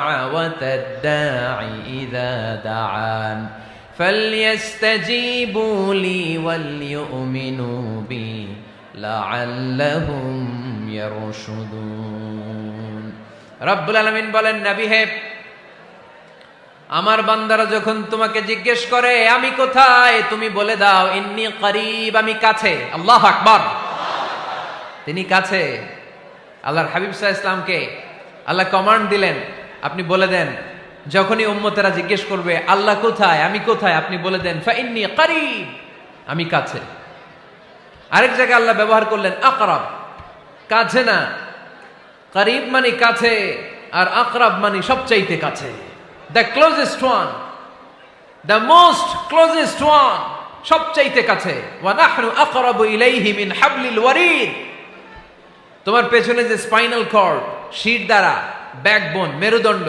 دعوة الداع إذا دعان فليستجيبوا لي وليؤمنوا بي لعلهم يرشدون রব্বুল আলামিন বলেন, নবী হে, আমার বান্দারা যখন তোমাকে জিজ্ঞেস করে আমি কোথায়, তুমি বলে দাও ইন্নী করিব, আমি কাছে। আল্লাহু আকবার। তিনি কাছে। আল্লাহর হাবিব সাল্লাল্লাহু আলাইহি ওয়াসাল্লামকে আল্লাহ কমান্ড দিলেন, আপনি বলে দেন যখনই উম্মতেরা জিজ্ঞেস করবে আল্লাহ কোথায়, আমি কোথায়, আপনি বলে দেন ফাইন্নী করিব, আমি কাছে। আরেক জায়গায় আল্লাহ ব্যবহার করলেন আকরাব, কাছে না। করিব মানে কাছে, আর আকরাব মানে সবচাইতে কাছে। The closest one, the most closest one, সবচাইতে কাছে। ওয়া নাহনু আকরাবু ইলাইহি মিন হাবলিল ওয়ারিদ। তোমার পেছনে যে স্পাইনাল কর্ড, শির দ্বারা, ব্যাকবোন, মেরুদণ্ড,